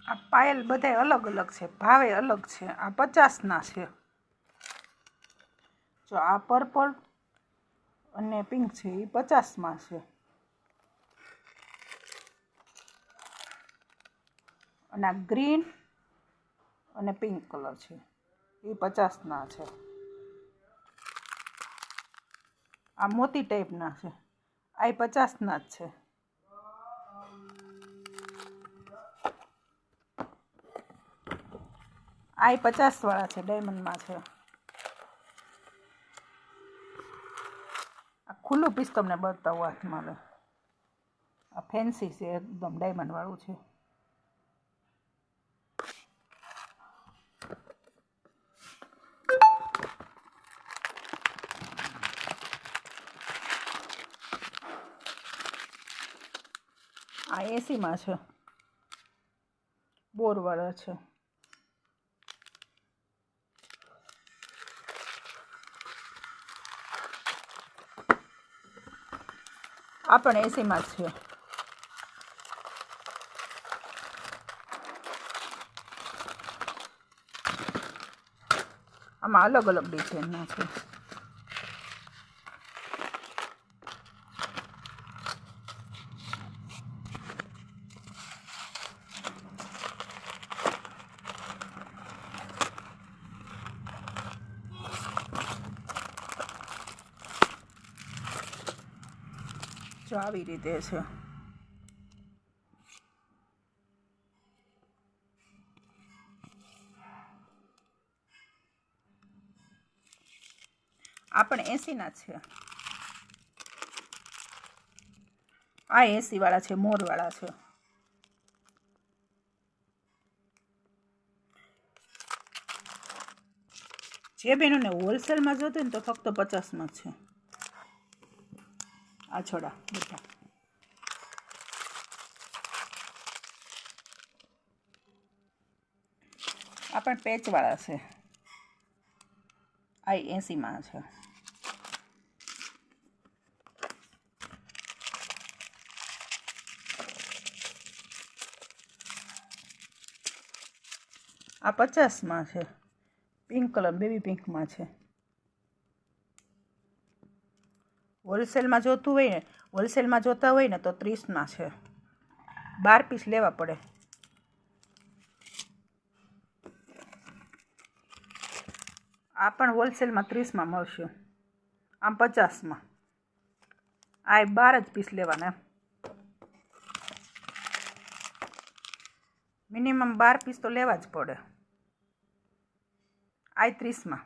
आ पायल बधाय अलग अलग है, भावे अलग है। आ 50 ना है। जो आ पर्पल अने पिंक है ये 50 में है। अने आ ग्रीन अने पिंक कलर है ये 50 ना है। आ मोती टाइप ना है आ 50 ना है। आ 50 वाला है, डायमंड में है। आ खुल्लू पीस तमने बताऊँ हाथ में। आ फैंसी से एकदम डायमंड वालू है। आ 80 में है, बोर वाला है। आ पण 80 में है। आमा अलग अलग डिजाइन ना है। जो આવી રીતે છે। આ પણ 80 ના છે। આ 80 વાળા છે, મોર વાળા છે। જે બેનોને હોલસેલમાં જોતું ને તો ફક્ત 50 માં છે। આ છોડા બધા આ પણ પેચ વાળા છે। આ 80 માં છે। आ 50 में है। पिंक कलर बेबी पिंक में है। होलसेल में जोतु होय ने, होलसेल में जोता होय ने तो 30 में है। 12 पीस लेवा पड़े। आ पण होलसेल में 30 में मळशे। आम 50 में। आ 12 ज पीस लेवाना। मिनिमम 12 पीस तो लेवा ज पड़े। आ 30 में।